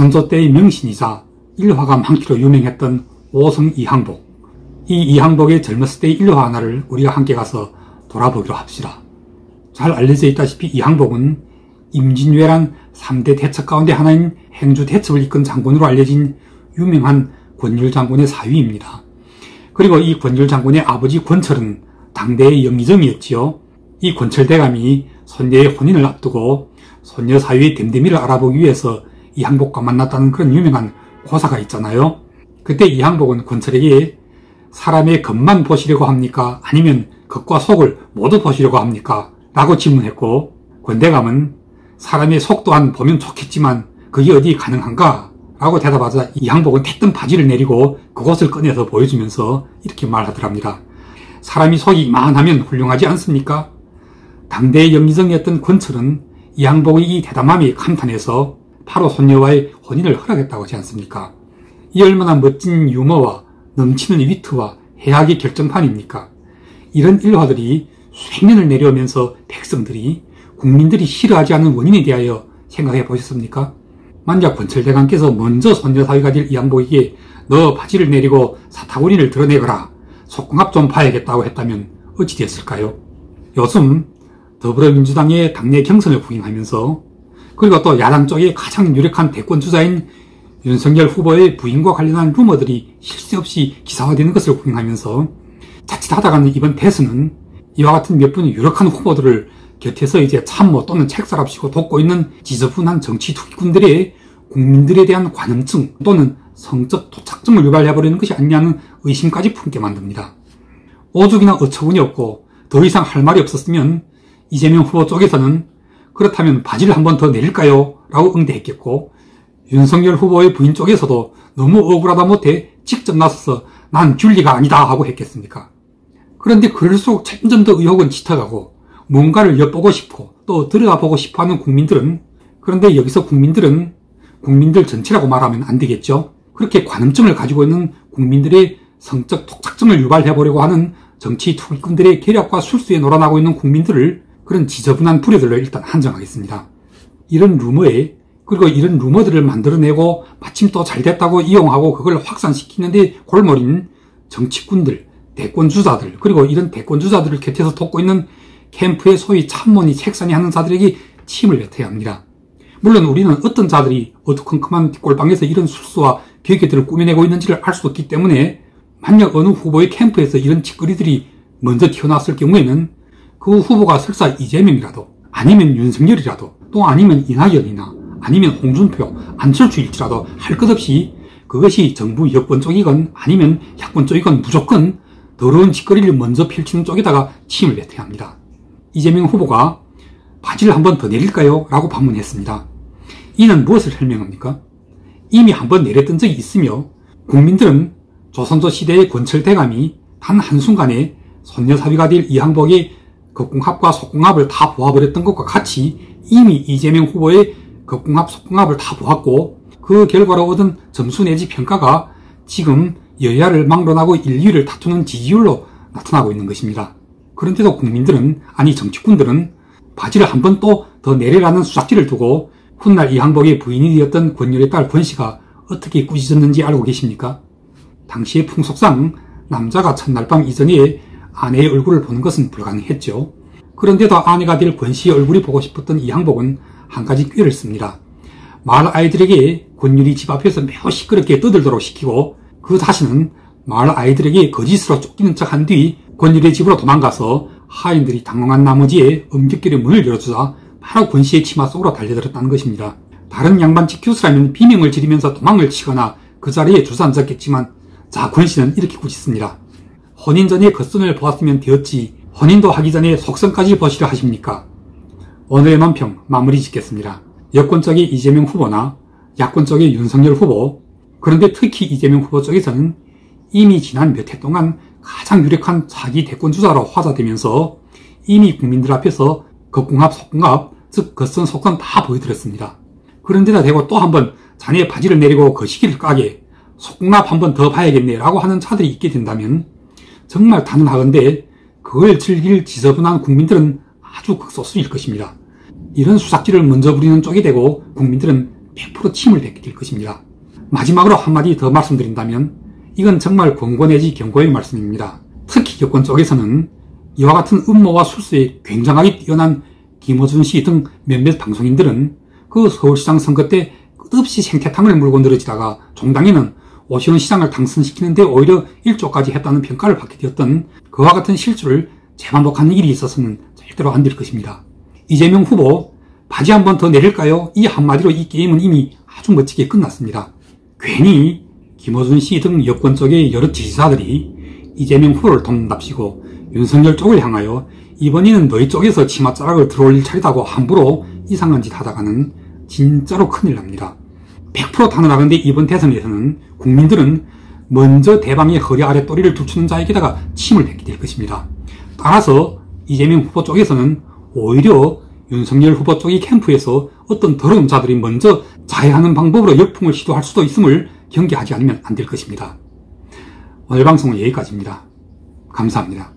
조선조 때의 명신이자 일화가 많기로 유명했던 오성 이항복. 이 이항복의 젊었을 때의 일화 하나를 우리가 함께 가서 돌아보기로 합시다. 잘 알려져 있다시피 이항복은 임진왜란 3대 대첩 가운데 하나인 행주 대첩을 이끈 장군으로 알려진 유명한 권율 장군의 사위입니다. 그리고 이 권율 장군의 아버지 권철은 당대의 영의정이었지요. 이 권철 대감이 손녀의 혼인을 앞두고 손녀 사위의 댐댐이를 알아보기 위해서 이항복과 만났다는 그런 유명한 고사가 있잖아요. 그때 이항복은 권철에게 사람의 겉만 보시려고 합니까? 아니면 겉과 속을 모두 보시려고 합니까? 라고 질문했고, 권대감은 사람의 속 또한 보면 좋겠지만 그게 어디 가능한가? 라고 대답하자 이항복은 태뜬 바지를 내리고 그것을 꺼내서 보여주면서 이렇게 말하더랍니다. 사람이 속이 이만하면 훌륭하지 않습니까? 당대의 영의정이었던 권철은 이항복의 이 대담함이 감탄해서 바로 손녀와의 혼인을 허락했다고 하지 않습니까? 이 얼마나 멋진 유머와 넘치는 위트와 해학의 결정판입니까? 이런 일화들이 수백 년을 내려오면서 백성들이, 국민들이 싫어하지 않는 원인에 대하여 생각해 보셨습니까? 만약 권철대감께서 먼저 손녀 사위가 될 이항복에게 너 바지를 내리고 사타구니를 드러내거라, 속궁합 좀 봐야겠다고 했다면 어찌 됐을까요? 요즘 더불어민주당의 당내 경선을 부임하면서, 그리고 또 야당 쪽의 가장 유력한 대권주자인 윤석열 후보의 부인과 관련한 루머들이 쉴 새 없이 기사화되는 것을 구경하면서 자칫하다가는 이번 대선은 이와 같은 몇 분의 유력한 후보들을 곁에서 이제 참모 또는 책사랍시고 돕고 있는 지저분한 정치 투기꾼들의 국민들에 대한 관음증 또는 성적 도착증을 유발해버리는 것이 아니냐는 의심까지 품게 만듭니다. 오죽이나 어처구니 없고 더 이상 할 말이 없었으면 이재명 후보 쪽에서는 그렇다면 바지를 한 번 더 내릴까요? 라고 응대했겠고, 윤석열 후보의 부인 쪽에서도 너무 억울하다 못해 직접 나서서 난 귤리가 아니다 하고 했겠습니까? 그런데 그럴수록 점점 더 의혹은 짙어가고 뭔가를 엿보고 싶고 또 들여다보고 싶어하는 국민들은, 그런데 여기서 국민들은 국민들 전체라고 말하면 안 되겠죠. 그렇게 관음증을 가지고 있는 국민들의 성적 독착증을 유발해보려고 하는 정치 투기꾼들의 계략과 술수에 놀아나고 있는 국민들을 그런 지저분한 부류들로 일단 한정하겠습니다. 이런 루머에, 그리고 이런 루머들을 만들어내고 마침 또 잘됐다고 이용하고 그걸 확산시키는데 골몰인 정치꾼들, 대권주자들, 그리고 이런 대권주자들을 곁에서 돕고 있는 캠프의 소위 참모니 책산이 하는 자들에게 침을 뱉어야 합니다. 물론 우리는 어떤 자들이 어두컴컴한 꼴방에서 이런 술수와 괴계들을 꾸며내고 있는지를 알 수 없기 때문에, 만약 어느 후보의 캠프에서 이런 짓거리들이 먼저 튀어나왔을 경우에는 그 후보가 설사 이재명이라도, 아니면 윤석열이라도, 또 아니면 이낙연이나 아니면 홍준표, 안철수일지라도 할 것 없이 그것이 정부 여권 쪽이건 아니면 야권 쪽이건 무조건 더러운 짓거리를 먼저 펼치는 쪽에다가 침을 뱉어야 합니다. 이재명 후보가 바지를 한 번 더 내릴까요? 라고 반문했습니다. 이는 무엇을 설명합니까? 이미 한 번 내렸던 적이 있으며 국민들은 조선조 시대의 권철 대감이 단 한순간에 손녀 사위가 될 이항복의 겉궁합과 속궁합을 다 보아버렸던 것과 같이 이미 이재명 후보의 겉궁합, 속궁합을 다 보았고, 그 결과로 얻은 점수 내지 평가가 지금 여야를 막론하고 1, 2위를 다투는 지지율로 나타나고 있는 것입니다. 그런데도 국민들은, 아니 정치꾼들은 바지를 한 번 또 더 내리라는 수작지를 두고 훗날 이항복의 부인이 되었던 권율의 딸 권씨가 어떻게 꾸짖었는지 알고 계십니까? 당시의 풍속상 남자가 첫날 밤 이전에 아내의 얼굴을 보는 것은 불가능했죠. 그런데도 아내가 될 권씨의 얼굴이 보고 싶었던 이항복은 한 가지 꾀를 씁니다. 마을 아이들에게 권율이 집 앞에서 매우 시끄럽게 떠들도록 시키고, 그 자신은 마을 아이들에게 거짓으로 쫓기는 척 한 뒤 권율의 집으로 도망가서 하인들이 당황한 나머지에 엄격하게 문을 열어주자 바로 권씨의 치마 속으로 달려들었다는 것입니다. 다른 양반집 교수라면 비명을 지르면서 도망을 치거나 그 자리에 주저앉았겠지만, 자, 권씨는 이렇게 꾸짖습니다. 혼인 전에 겉선을 보았으면 되었지 혼인도 하기 전에 속선까지 보시려 하십니까? 오늘의 논평 마무리 짓겠습니다. 여권 쪽의 이재명 후보나 야권 쪽의 윤석열 후보, 그런데 특히 이재명 후보 쪽에서는 이미 지난 몇 해 동안 가장 유력한 차기 대권주자로 화자되면서 이미 국민들 앞에서 겉궁합, 속궁합, 즉 겉선, 속선 다 보여드렸습니다. 그런데다 대고 또 한번 자네의 바지를 내리고 거시기를 까게 속궁합 한 번 더 봐야겠네 라고 하는 차들이 있게 된다면 정말 단언하건대 그걸 즐길 지저분한 국민들은 아주 극소수일 것입니다. 이런 수작질을 먼저 부리는 쪽이 되고 국민들은 100% 침을 뱉게 될 것입니다. 마지막으로 한마디 더 말씀드린다면 이건 정말 권고 내지 경고의 말씀입니다. 특히 여권 쪽에서는 이와 같은 음모와 술수에 굉장하게 뛰어난 김어준 씨 등 몇몇 방송인들은 그 서울시장 선거 때 끝없이 생태탕을 물고 늘어지다가 종당에는 오시원 시장을 당선시키는데 오히려 일조까지 했다는 평가를 받게 되었던 그와 같은 실수를 재반복하는 일이 있어서는 절대로 안 될 것입니다. 이재명 후보 바지 한 번 더 내릴까요? 이 한마디로 이 게임은 이미 아주 멋지게 끝났습니다. 괜히 김어준 씨 등 여권 쪽의 여러 지지자들이 이재명 후보를 돕는답시고 윤석열 쪽을 향하여 이번에는 너희 쪽에서 치맛자락을 들어올릴 차례다고 함부로 이상한 짓 하다가는 진짜로 큰일 납니다. 100% 단언하건대 이번 대선에서는 국민들은 먼저 대방의 허리 아래 또리를 둘추는 자에게다가 침을 뱉게 될 것입니다. 따라서 이재명 후보 쪽에서는 오히려 윤석열 후보 쪽의 캠프에서 어떤 더러운 자들이 먼저 자해하는 방법으로 역풍을 시도할 수도 있음을 경계하지 않으면 안 될 것입니다. 오늘 방송은 여기까지입니다. 감사합니다.